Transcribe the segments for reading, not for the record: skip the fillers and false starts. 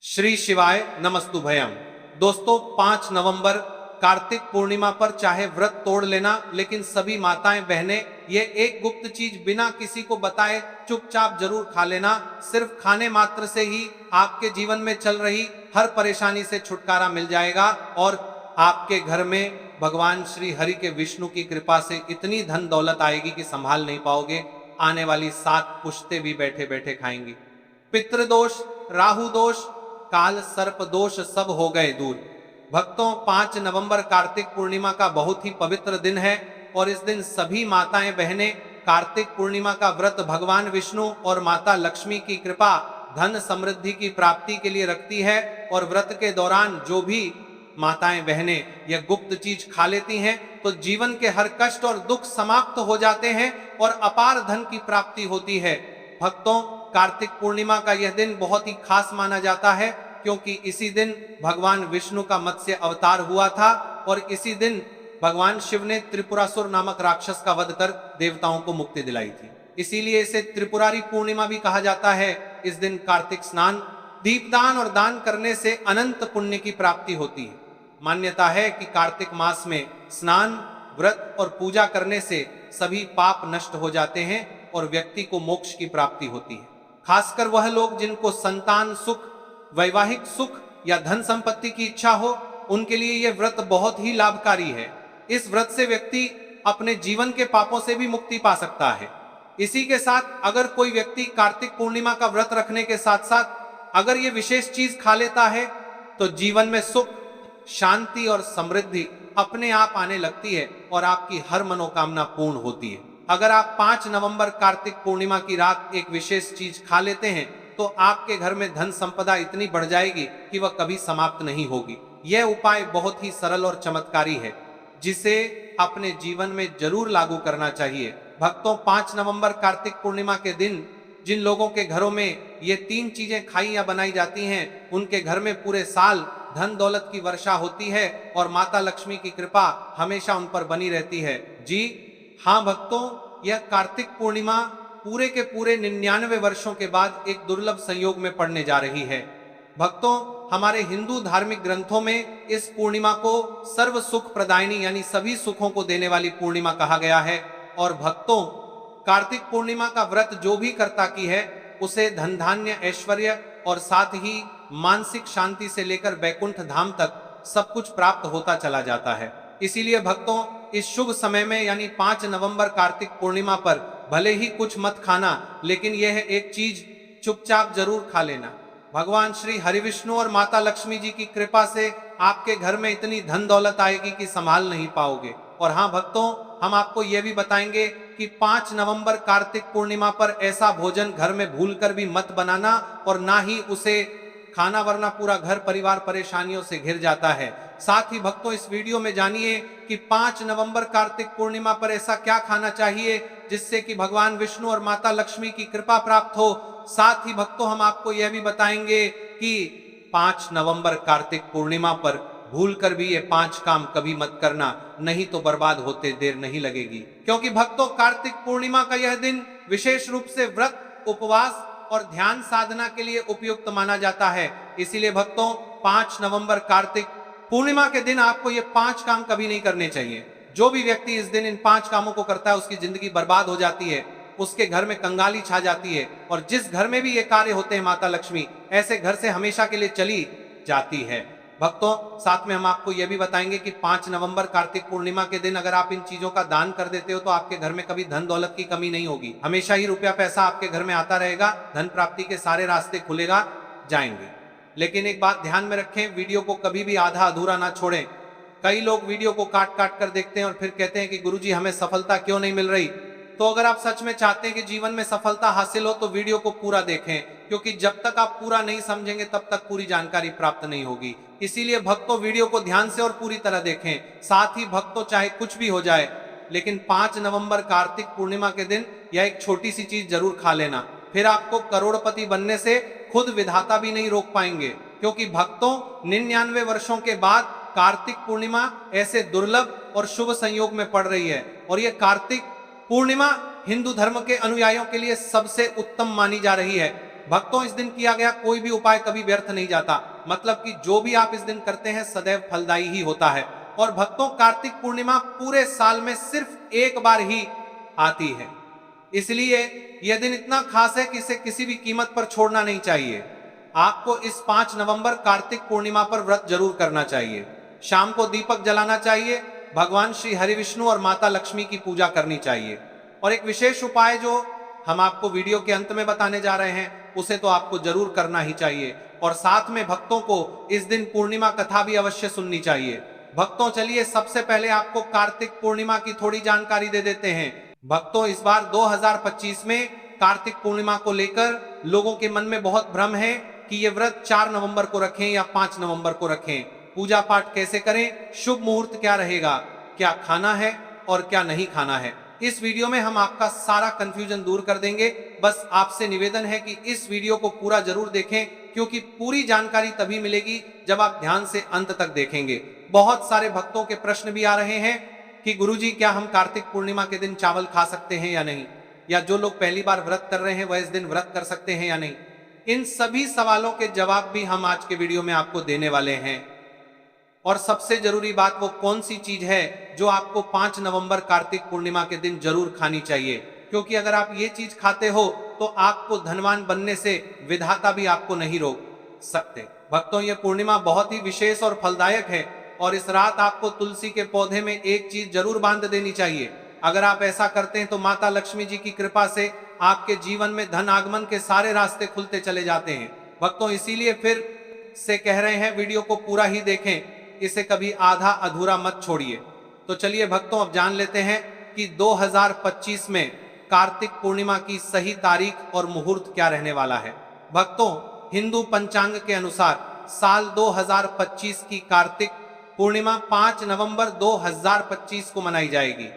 श्री शिवाय नमस्तुभयम। दोस्तों 5 नवंबर कार्तिक पूर्णिमा पर चाहे व्रत तोड़ लेना, लेकिन सभी माताएं बहनें ये एक गुप्त चीज बिना किसी को बताए चुपचाप जरूर खा लेना। सिर्फ खाने मात्र से ही आपके जीवन में चल रही हर परेशानी से छुटकारा मिल जाएगा और आपके घर में भगवान श्री हरि के विष्णु की कृपा से इतनी धन दौलत आएगी कि संभाल नहीं पाओगे। आने वाली 7 पुश्ते भी बैठे बैठे खाएंगी। पितृदोष, राहु दोष, काल सर्प दोष सब हो गए दूर। भक्तों 5 नवंबर कार्तिक पूर्णिमा का बहुत ही पवित्र दिन है और इस दिन सभी माताएं बहनें कार्तिक पूर्णिमा का व्रत भगवान विष्णु और माता लक्ष्मी की कृपा धन समृद्धि की प्राप्ति के लिए रखती है। और व्रत के दौरान जो भी माताएं बहनें यह गुप्त चीज खा लेती हैं तो जीवन के हर कष्ट और दुख समाप्त हो जाते हैं और अपार धन की प्राप्ति होती है। भक्तों कार्तिक पूर्णिमा का यह दिन बहुत ही खास माना जाता है क्योंकि इसी दिन भगवान विष्णु का मत्स्य अवतार हुआ था और इसी दिन भगवान शिव ने त्रिपुरासुर नामक राक्षस का वध कर देवताओं को मुक्ति दिलाई थी। इसीलिए इसे त्रिपुरारी पूर्णिमा भी कहा जाता है। इस दिन कार्तिक स्नान, दीपदान और दान करने से अनंत पुण्य की प्राप्ति होती है। मान्यता है कि कार्तिक मास में स्नान, व्रत और पूजा करने से सभी पाप नष्ट हो जाते हैं और व्यक्ति को मोक्ष की प्राप्ति होती है। खासकर वह लोग जिनको संतान सुख, वैवाहिक सुख या धन संपत्ति की इच्छा हो, उनके लिए यह व्रत बहुत ही लाभकारी है। इस व्रत से व्यक्ति अपने जीवन के पापों से भी मुक्ति पा सकता है। इसी के साथ अगर कोई व्यक्ति कार्तिक पूर्णिमा का व्रत रखने के साथ साथ अगर ये विशेष चीज खा लेता है तो जीवन में सुख, शांति और समृद्धि अपने आप आने लगती है और आपकी हर मनोकामना पूर्ण होती है। अगर आप 5 नवंबर कार्तिक पूर्णिमा की रात एक विशेष चीज खा लेते हैं तो आपके घर में धन संपदा इतनी बढ़ जाएगी कि वह कभी समाप्त नहीं होगी। यह उपाय बहुत ही सरल और चमत्कारी है जिसे अपने जीवन में जरूर लागू करना चाहिए। भक्तों 5 नवंबर कार्तिक पूर्णिमा के दिन जिन लोगों के घरों में ये 3 चीजें खाई या बनाई जाती हैं, उनके घर में पूरे साल धन दौलत की वर्षा होती है और माता लक्ष्मी की कृपा हमेशा उन पर बनी रहती है। जी हाँ भक्तों, यह कार्तिक पूर्णिमा पूरे के पूरे 99 वर्षों के बाद एक दुर्लभ संयोग में पड़ने जा रही है। भक्तों हमारे हिंदू धार्मिक ग्रंथों में इस पूर्णिमा को सर्व सुख प्रदायिनी यानी सभी सुखों को देने वाली पूर्णिमा कहा गया है। और भक्तों कार्तिक पूर्णिमा का व्रत जो भी करता की है उसे धन धान्य, ऐश्वर्य और साथ ही मानसिक शांति से लेकर बैकुंठ धाम तक सब कुछ प्राप्त होता चला जाता है। इसीलिए भक्तों इस शुभ समय में यानी 5 नवंबर कार्तिक पूर्णिमा पर भले ही कुछ मत खाना, लेकिन यह एक चीज चुपचाप जरूर खा लेना। भगवान श्री हरि विष्णु और माता लक्ष्मी जी की कृपा से आपके घर में इतनी धन दौलत आएगी कि संभाल नहीं पाओगे। और हाँ भक्तों, हम आपको यह भी बताएंगे कि 5 नवंबर कार्तिक पूर्णिमा पर ऐसा भोजन घर में भूलकर भी मत बनाना और ना ही उसे खाना, वरना पूरा घर परिवार परेशानियों से घिर जाता है। साथ ही भक्तों इस वीडियो में जानिए कि 5 नवंबर कार्तिक पूर्णिमा पर ऐसा क्या खाना चाहिए जिससे कि भगवान विष्णु और माता लक्ष्मी की कृपा प्राप्त हो। साथ ही भक्तों हम आपको यह भी बताएंगे कि 5 नवंबर कार्तिक पूर्णिमा पर भूलकर भी ये 5 काम कभी मत करना, नहीं तो बर्बाद होते देर नहीं लगेगी। क्योंकि भक्तों कार्तिक पूर्णिमा का यह दिन विशेष रूप से व्रत, उपवास और ध्यान साधना के लिए उपयुक्त माना जाता है। इसीलिए भक्तों 5 नवंबर कार्तिक पूर्णिमा के दिन आपको ये 5 काम कभी नहीं करने चाहिए। जो भी व्यक्ति इस दिन इन 5 कामों को करता है उसकी जिंदगी बर्बाद हो जाती है, उसके घर में कंगाली छा जाती है और जिस घर में भी ये कार्य होते हैं माता लक्ष्मी ऐसे घर से हमेशा के लिए चली जाती है। भक्तों साथ में हम आपको यह भी बताएंगे कि 5 नवंबर कार्तिक पूर्णिमा के दिन अगर आप इन चीजों का दान कर देते हो तो आपके घर में कभी धन दौलत की कमी नहीं होगी। हमेशा ही रुपया पैसा आपके घर में आता रहेगा, धन प्राप्ति के सारे रास्ते खुलेगा जाएंगे। लेकिन एक बात ध्यान में रखें, वीडियो को कभी भी आधा अधूरा ना छोड़ें। कई लोग वीडियो को काट काट कर देखते हैं और फिर कहते हैं कि गुरुजी हमें सफलता क्यों नहीं मिल रही। तो अगर आप सच में चाहते हैं कि जीवन में सफलता हासिल हो तो वीडियो को पूरा देखें, क्योंकि जब तक आप पूरा नहीं समझेंगे तब तक पूरी जानकारी प्राप्त नहीं होगी। इसीलिए भक्तों वीडियो को ध्यान से और पूरी तरह देखें। साथ ही भक्तों चाहे कुछ भी हो जाए, लेकिन 5 नवंबर कार्तिक पूर्णिमा के दिन यह एक छोटी सी चीज जरूर खा लेना, फिर आपको करोड़पति बनने से खुद विधाता भी नहीं रोक पाएंगे। क्योंकि भक्तों 99 वर्षों के बाद कार्तिक पूर्णिमा ऐसे दुर्लभ और शुभ संयोग में पड़ रही है और यह कार्तिक पूर्णिमा हिंदू धर्म के अनुयायियों के लिए सबसे उत्तम मानी जा रही है। भक्तों, इस दिन किया गया कोई भी उपाय कभी व्यर्थ नहीं जाता। मतलब कि जो भी आप इस दिन करते हैं सदैव फलदायी ही होता है। और भक्तों, कार्तिक पूर्णिमा पूरे साल में सिर्फ एक बार ही आती है, इसलिए यह दिन इतना खास है कि इसे किसी भी कीमत पर छोड़ना नहीं चाहिए। आपको इस 5 नवंबर कार्तिक पूर्णिमा पर व्रत जरूर करना चाहिए। शाम को दीपक जलाना चाहिए, भगवान श्री हरि विष्णु और माता लक्ष्मी की पूजा करनी चाहिए। और एक विशेष उपाय जो हम आपको वीडियो के अंत में बताने जा रहे हैं, उसे तो आपको जरूर करना ही चाहिए। और साथ में भक्तों को इस दिन पूर्णिमा कथा भी अवश्य सुननी चाहिए। भक्तों, चलिए सबसे पहले आपको कार्तिक पूर्णिमा की थोड़ी जानकारी दे देते हैं। भक्तों, इस बार 2025 में कार्तिक पूर्णिमा को लेकर लोगों के मन में बहुत भ्रम है कि ये व्रत 4 नवंबर को रखें या 5 नवंबर को रखें, पूजा पाठ कैसे करें, शुभ मुहूर्त क्या रहेगा, क्या खाना है और क्या नहीं खाना है। इस वीडियो में हम आपका सारा कंफ्यूजन दूर कर देंगे। बस आपसे निवेदन है कि इस वीडियो को पूरा जरूर देखें, क्योंकि पूरी जानकारी तभी मिलेगी जब आप ध्यान से अंत तक देखेंगे। बहुत सारे भक्तों के प्रश्न भी आ रहे हैं कि गुरुजी, क्या हम कार्तिक पूर्णिमा के दिन चावल खा सकते हैं या नहीं, या जो लोग पहली बार व्रत कर रहे हैं वह इस दिन व्रत कर सकते हैं या नहीं। इन सभी सवालों के जवाब भी हम आज के वीडियो में आपको देने वाले हैं। और सबसे जरूरी बात वो कौन सी चीज है जो आपको 5 नवंबर कार्तिक पूर्णिमा के दिन जरूर खानी चाहिए, क्योंकि अगर आप ये चीज खाते हो तो आपको धनवान बनने से विधाता भी आपको नहीं रोक सकते। भक्तों, ये पूर्णिमा बहुत ही विशेष और फलदायक है और इस रात आपको तुलसी के पौधे में एक चीज जरूर बांध देनी चाहिए। अगर आप ऐसा करते हैं तो माता लक्ष्मी जी की कृपा से आपके जीवन में धन आगमन के सारे रास्ते खुलते चले जाते हैं। भक्तों, इसीलिए फिर से कह रहे हैं, वीडियो को पूरा ही देखें, इसे कभी आधा अधूरा मत छोड़िए। तो चलिए भक्तों, अब जान लेते हैं कि 2025 में कार्तिक पूर्णिमा की सही तारीख और मुहूर्त क्या रहने वाला है। भक्तों, हिंदू पंचांग के अनुसार साल 2025 की कार्तिक पूर्णिमा 5 नवंबर 2025 को मनाई जाएगी।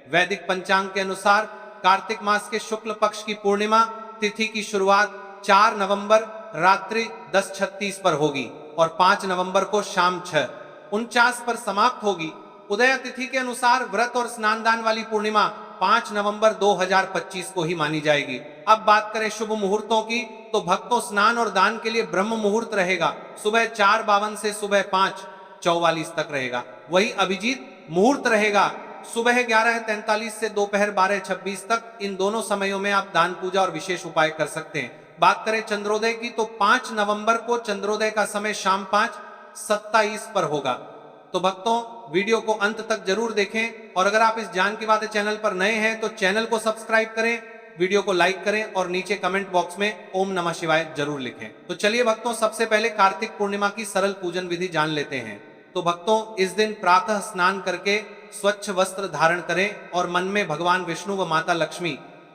वैदिक पंचांग के अनुसार कार्तिक मास के शुक्ल पक्ष की पूर्णिमा तिथि की शुरुआत 4 नवंबर रात्रि 10:36 पर होगी और 5 नवंबर को शाम 6:49 पर समाप्त होगी। उदय तिथि के अनुसार व्रत और स्नान दान वाली पूर्णिमा 5 नवंबर 2025 को ही मानी जाएगी। अब बात करें शुभ मुहूर्तों की, तो भक्तों, स्नान और दान के लिए ब्रह्म मुहूर्त रहेगा, सुबह 4:52 से सुबह 5:44 तक रहेगा। वही अभिजीत मुहूर्त रहेगा सुबह 11:43 से दोपहर 12:26 तक। इन दोनों समयों में आप दान, पूजा और विशेष उपाय कर सकते हैं। बात करें चंद्रोदय की, तो 5 नवंबर को चंद्रोदय का समय शाम 5:27 पर होगा। तो भक्तों, वीडियो को अंत तक जरूर देखें और अगर आप इस जान की बातें चैनल पर नए हैं तो चैनल को सब्सक्राइब करें, वीडियो को लाइक करें और नीचे कमेंट बॉक्स में ओम नमः शिवाय जरूर लिखें। तो चलिए भक्तों, सबसे पहले कार्तिक पूर्णिमा की सरल पूजन विधि जान लेते हैं। तो भक्तों, इस दिन प्रातः स्नान करके स्वच्छ वस्त्र धारण करें और मन में भगवान विष्णु व माता लक्ष्मी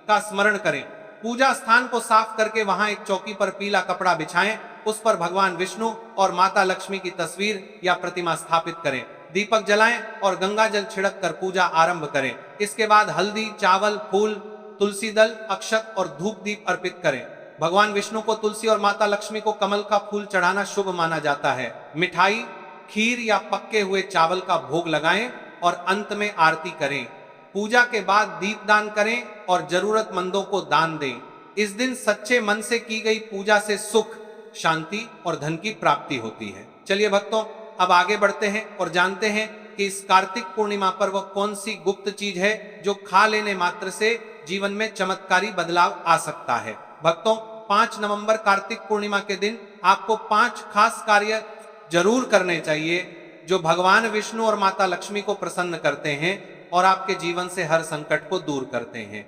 का स्मरण करें। पूजा स्थान को साफ करके वहां एक चौकी पर पीला कपड़ा बिछाएं, उस पर भगवान विष्णु और माता लक्ष्मी की तस्वीर या प्रतिमा स्थापित करें। दीपक जलाएं और गंगा जल छिड़क कर पूजा आरंभ करें। इसके बाद हल्दी, चावल, फूल, तुलसी दल, अक्षत और धूप दीप अर्पित करें। भगवान विष्णु को तुलसी और माता लक्ष्मी को कमल का फूल चढ़ाना शुभ माना जाता है। मिठाई, खीर या पक्के हुए चावल का भोग लगाएं और अंत में आरती करें। पूजा के बाद दीपदान करें और जरूरतमंदों को दान दें। इस दिन सच्चे मन से की गई पूजा से सुख, शांति और धन की प्राप्ति होती है। चलिए भक्तों, अब आगे बढ़ते हैं और जानते हैं कि इस कार्तिक पूर्णिमा पर वह कौन सी गुप्त चीज है जो खा लेने मात्र से जीवन में चमत्कारी बदलाव आ सकता है। भक्तों, 5 नवंबर कार्तिक पूर्णिमा के दिन आपको 5 खास कार्य जरूर करने चाहिए जो भगवान विष्णु और माता लक्ष्मी को प्रसन्न करते हैं और आपके जीवन से हर संकट को दूर करते हैं।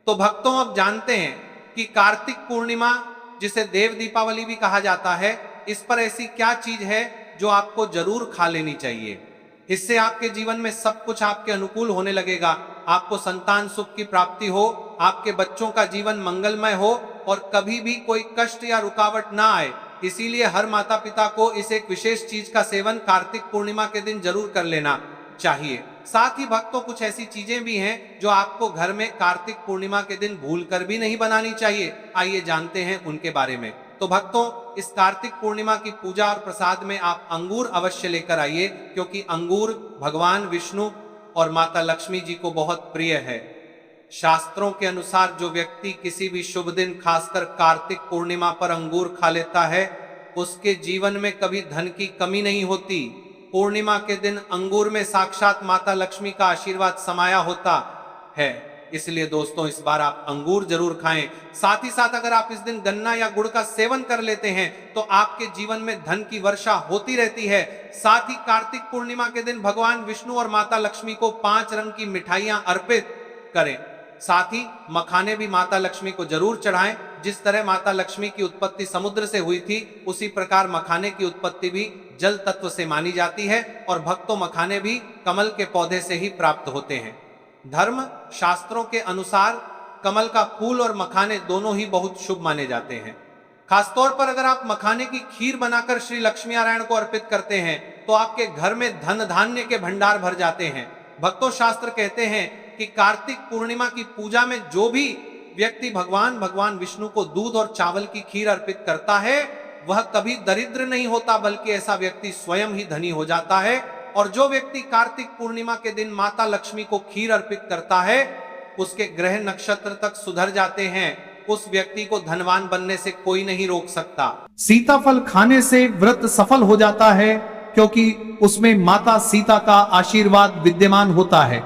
तो भक्तों, अब जानते हैं कि कार्तिक पूर्णिमा, जिसे देव दीपावली भी कहा जाता है, इस पर ऐसी क्या चीज है जो आपको जरूर खा लेनी चाहिए। इससे आपके जीवन में सब कुछ आपके अनुकूल होने लगेगा। आपको संतान सुख की प्राप्ति हो, आपके बच्चों का जीवन मंगलमय हो और कभी भी कोई कष्ट या रुकावट ना आए। इसीलिए हर माता पिता को इस एक विशेष चीज का सेवन कार्तिक पूर्णिमा के दिन जरूर कर लेना चाहिए। साथ ही भक्तों, कुछ ऐसी चीजें भी हैं जो आपको घर में कार्तिक पूर्णिमा के दिन भूलकर भी नहीं बनानी चाहिए। आइए जानते हैं उनके बारे में। तो भक्तों, इस कार्तिक पूर्णिमा की पूजा और प्रसाद में आप अंगूर अवश्य लेकर आइए, क्योंकि अंगूर भगवान विष्णु और माता लक्ष्मी जी को बहुत प्रिय है। शास्त्रों के अनुसार जो व्यक्ति किसी भी शुभ दिन, खासकर कार्तिक पूर्णिमा पर अंगूर खा लेता है, उसके जीवन में कभी धन की कमी नहीं होती। पूर्णिमा के दिन अंगूर में साक्षात माता लक्ष्मी का आशीर्वाद समाया होता है। इसलिए दोस्तों, इस बार आप अंगूर जरूर खाएं। साथ ही साथ अगर आप इस दिन गन्ना या गुड़ का सेवन कर लेते हैं तो आपके जीवन में धन की वर्षा होती रहती है। साथ ही कार्तिक पूर्णिमा के दिन भगवान विष्णु और माता लक्ष्मी को 5 रंग की मिठाइयां अर्पित करें। साथ ही मखाने भी माता लक्ष्मी को जरूर चढ़ाएं। जिस तरह माता लक्ष्मी की उत्पत्ति समुद्र से हुई थी, उसी प्रकार मखाने की उत्पत्ति भी जल तत्व से मानी जाती है और भक्तों मखाने भी कमल के पौधे से ही प्राप्त होते हैं। धर्म शास्त्रों के अनुसार कमल का फूल और मखाने दोनों ही बहुत शुभ माने जाते हैं। खासतौर पर अगर आप मखाने की खीर बनाकर श्री लक्ष्मी नारायण को अर्पित करते हैं तो आपके घर में धन धान्य के भंडार भर जाते हैं। भक्तों, शास्त्र कहते हैं कि कार्तिक पूर्णिमा की पूजा में जो भी व्यक्ति भगवान विष्णु को दूध और चावल की खीर अर्पित करता है, वह कभी दरिद्र नहीं होता, बल्कि ऐसा व्यक्ति स्वयं ही धनी हो जाता है। और जो व्यक्ति कार्तिक पूर्णिमा के दिन माता लक्ष्मी को खीर अर्पित करता है, उसके ग्रह नक्षत्र तक सुधर जाते हैं। उस व्यक्ति को धनवान बनने से कोई नहीं रोक सकता। सीताफल खाने से व्रत सफल हो जाता है, क्योंकि उसमें माता सीता का आशीर्वाद विद्यमान होता है।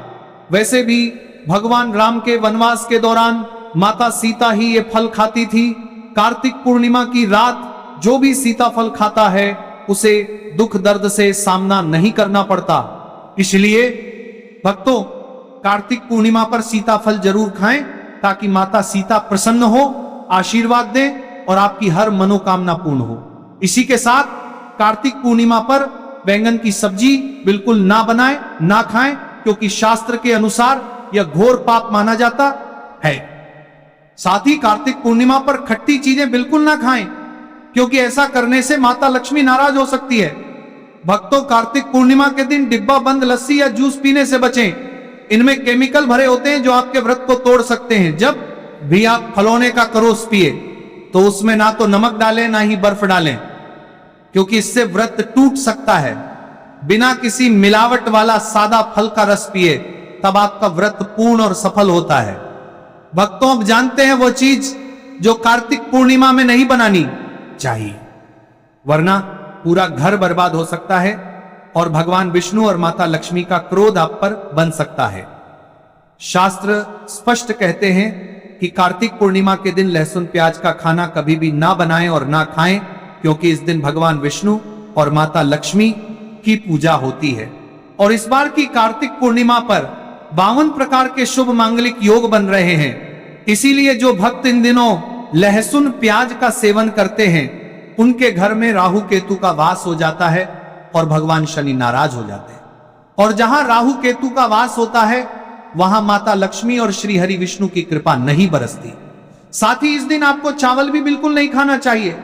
वैसे भी भगवान राम के वनवास के दौरान माता सीता ही ये फल खाती थी। कार्तिक पूर्णिमा की रात जो भी सीताफल खाता है, उसे दुख दर्द से सामना नहीं करना पड़ता। इसलिए भक्तों, कार्तिक पूर्णिमा पर सीताफल जरूर खाएं, ताकि माता सीता प्रसन्न हो, आशीर्वाद दे और आपकी हर मनोकामना पूर्ण हो। इसी के साथ कार्तिक पूर्णिमा पर बैंगन की सब्जी बिल्कुल ना बनाएं, ना खाएं, क्योंकि शास्त्र के अनुसार यह घोर पाप माना जाता है। साथ ही कार्तिक पूर्णिमा पर खट्टी चीजें बिल्कुल ना खाएं, क्योंकि ऐसा करने से माता लक्ष्मी नाराज हो सकती है। भक्तों, कार्तिक पूर्णिमा के दिन डिब्बा बंद लस्सी या जूस पीने से बचें। इनमें केमिकल भरे होते हैं जो आपके व्रत को तोड़ सकते हैं। जब भी आप फलौने का करोस पिए तो उसमें ना तो नमक डालें, ना ही बर्फ डालें, क्योंकि इससे व्रत टूट सकता है। बिना किसी मिलावट वाला सादा फल का रस पिए, तब आपका व्रत पूर्ण और सफल होता है। भक्तों, अब जानते हैं वो चीज जो कार्तिक पूर्णिमा में नहीं बनानी चाहिए, वरना पूरा घर बर्बाद हो सकता है और भगवान विष्णु और माता लक्ष्मी का क्रोध आप पर बन सकता है। शास्त्र स्पष्ट कहते हैं कि कार्तिक पूर्णिमा के दिन लहसुन प्याज का खाना कभी भी ना बनाएं और ना खाएं, क्योंकि इस दिन भगवान विष्णु और माता लक्ष्मी की पूजा होती है। और इस बार की कार्तिक पूर्णिमा पर 52 प्रकार के शुभ मांगलिक योग बन रहे हैं। इसीलिए जो भक्त इन दिनों लहसुन प्याज का सेवन करते हैं, उनके घर में राहु केतु का वास हो जाता है और भगवान शनि नाराज हो जाते हैं। और जहां राहु केतु का वास होता है, वहां माता लक्ष्मी और श्री हरि विष्णु की कृपा नहीं बरसती। साथ ही इस दिन आपको चावल भी बिल्कुल नहीं खाना चाहिए।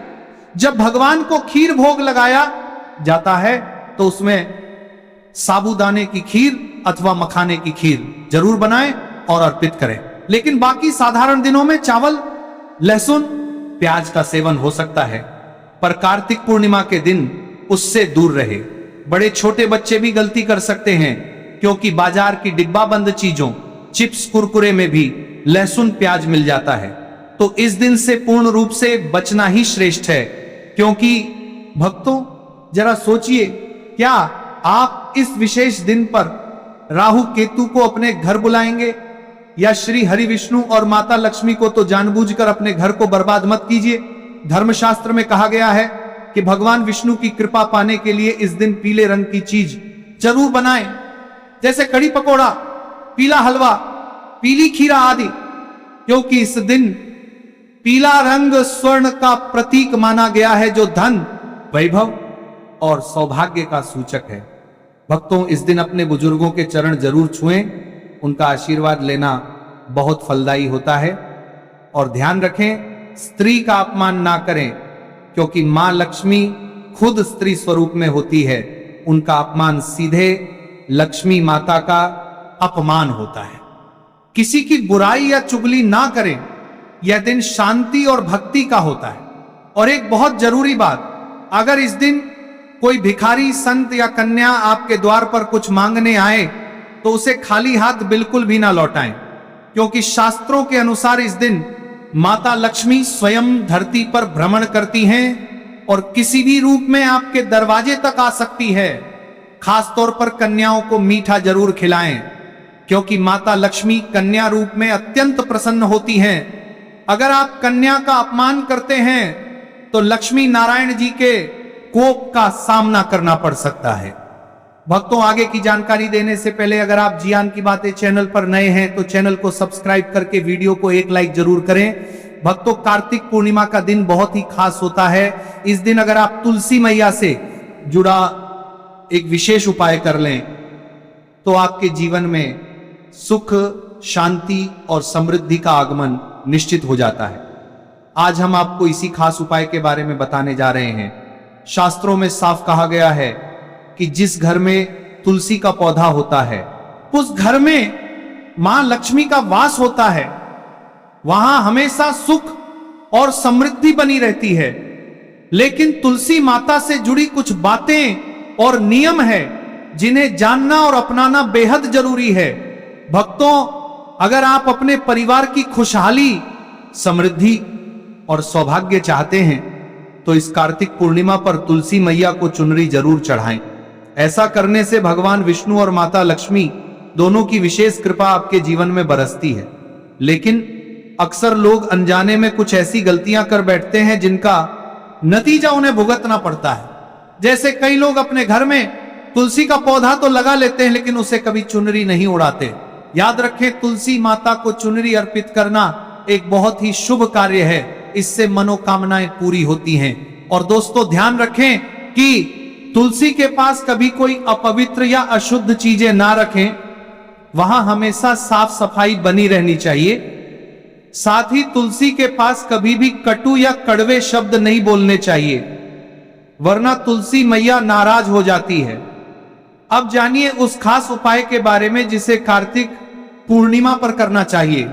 जब भगवान को खीर भोग लगाया जाता है तो उसमें साबूदाने की खीर अथवा मखाने की खीर जरूर बनाएं और अर्पित करें। लेकिन बाकी साधारण दिनों में चावल, लहसुन, प्याज का सेवन हो सकता है, पर कार्तिक पूर्णिमा के दिन उससे दूर रहे। बड़े छोटे बच्चे भी गलती कर सकते हैं, क्योंकि बाजार की डिब्बा बंद चीजों, चिप्स, कुरकुरे में भी लहसुन प्याज मिल जाता है। तो इस दिन से पूर्ण रूप से बचना ही श्रेष्ठ है। क्योंकि भक्तों, जरा सोचिए, क्या आप इस विशेष दिन पर राहु केतु को अपने घर बुलाएंगे? या श्री हरि विष्णु और माता लक्ष्मी को तो जानबूझकर अपने घर को बर्बाद मत कीजिए। धर्मशास्त्र में कहा गया है कि भगवान विष्णु की कृपा पाने के लिए इस दिन पीले रंग की चीज जरूर बनाएं, जैसे कड़ी पकोड़ा, पीला हलवा, पीली खीरा आदि, क्योंकि इस दिन पीला रंग स्वर्ण का प्रतीक माना गया है, जो धन, वैभव और सौभाग्य का सूचक है। भक्तों, इस दिन अपने बुजुर्गों के चरण जरूर छुएं, उनका आशीर्वाद लेना बहुत फलदायी होता है। और ध्यान रखें, स्त्री का अपमान ना करें, क्योंकि मां लक्ष्मी खुद स्त्री स्वरूप में होती है। उनका अपमान सीधे लक्ष्मी माता का अपमान होता है। किसी की बुराई या चुगली ना करें। यह दिन शांति और भक्ति का होता है। और एक बहुत जरूरी बात, अगर इस दिन कोई भिखारी, संत या कन्या आपके द्वार पर कुछ मांगने आए तो उसे खाली हाथ बिल्कुल भी ना लौटाएं, क्योंकि शास्त्रों के अनुसार इस दिन माता लक्ष्मी स्वयं धरती पर भ्रमण करती हैं और किसी भी रूप में आपके दरवाजे तक आ सकती है। खास तौर पर कन्याओं को मीठा जरूर खिलाएं, क्योंकि माता लक्ष्मी कन्या रूप में अत्यंत प्रसन्न होती हैं। अगर आप कन्या का अपमान करते हैं तो लक्ष्मी नारायण जी के कोप का सामना करना पड़ सकता है। भक्तों, आगे की जानकारी देने से पहले अगर आप जियान की बातें चैनल पर नए हैं तो चैनल को सब्सक्राइब करके वीडियो को एक लाइक जरूर करें। भक्तों, कार्तिक पूर्णिमा का दिन बहुत ही खास होता है। इस दिन अगर आप तुलसी मैया से जुड़ा एक विशेष उपाय कर लें तो आपके जीवन में सुख, शांति और समृद्धि का आगमन निश्चित हो जाता है। आज हम आपको इसी खास उपाय के बारे में बताने जा रहे हैं। शास्त्रों में साफ कहा गया है कि जिस घर में तुलसी का पौधा होता है उस घर में मां लक्ष्मी का वास होता है, वहां हमेशा सुख और समृद्धि बनी रहती है। लेकिन तुलसी माता से जुड़ी कुछ बातें और नियम है जिन्हें जानना और अपनाना बेहद जरूरी है। भक्तों, अगर आप अपने परिवार की खुशहाली, समृद्धि और सौभाग्य चाहते हैं तो इस कार्तिक पूर्णिमा पर तुलसी मैया को चुनरी जरूर चढ़ाएं। ऐसा करने से भगवान विष्णु और माता लक्ष्मी दोनों की विशेष कृपा आपके जीवन में बरसती है। लेकिन अक्सर लोग अनजाने में कुछ ऐसी गलतियां कर बैठते हैं जिनका नतीजा उन्हें भुगतना पड़ता है। जैसे कई लोग अपने घर में तुलसी का पौधा तो लगा लेते हैं लेकिन उसे कभी चुनरी नहीं उड़ाते। याद रखें, तुलसी माता को चुनरी अर्पित करना एक बहुत ही शुभ कार्य है। इससे मनोकामनाएं पूरी होती हैं। और दोस्तों, ध्यान रखें कि तुलसी के पास कभी कोई अपवित्र या अशुद्ध चीजें ना रखें। वहां हमेशा साफ सफाई बनी रहनी चाहिए। साथ ही तुलसी के पास कभी भी कटु या कड़वे शब्द नहीं बोलने चाहिए, वरना तुलसी मैया नाराज हो जाती है। अब जानिए उस खास उपाय के बारे में जिसे कार्तिक पूर्णिमा पर करना चाहिए।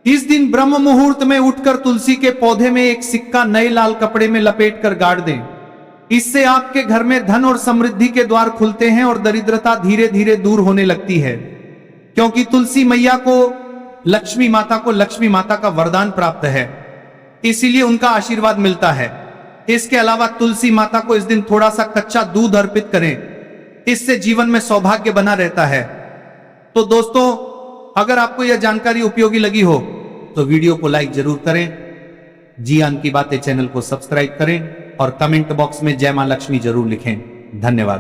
इस दिन ब्रह्म मुहूर्त में उठकर तुलसी के पौधे में एक सिक्का नए लाल कपड़े में लपेटकर गाड़ दें। इससे आपके घर में धन और समृद्धि के द्वार खुलते हैं और दरिद्रता धीरे धीरे दूर होने लगती है। क्योंकि तुलसी मैया को लक्ष्मी माता का वरदान प्राप्त है, इसीलिए उनका आशीर्वाद मिलता है। इसके अलावा तुलसी माता को इस दिन थोड़ा सा कच्चा दूध अर्पित करें, इससे जीवन में सौभाग्य बना रहता है। तो दोस्तों, अगर आपको यह जानकारी उपयोगी लगी हो तो वीडियो को लाइक जरूर करें, जियान की बातें चैनल को सब्सक्राइब करें और कमेंट बॉक्स में जय मां लक्ष्मी जरूर लिखें। धन्यवाद।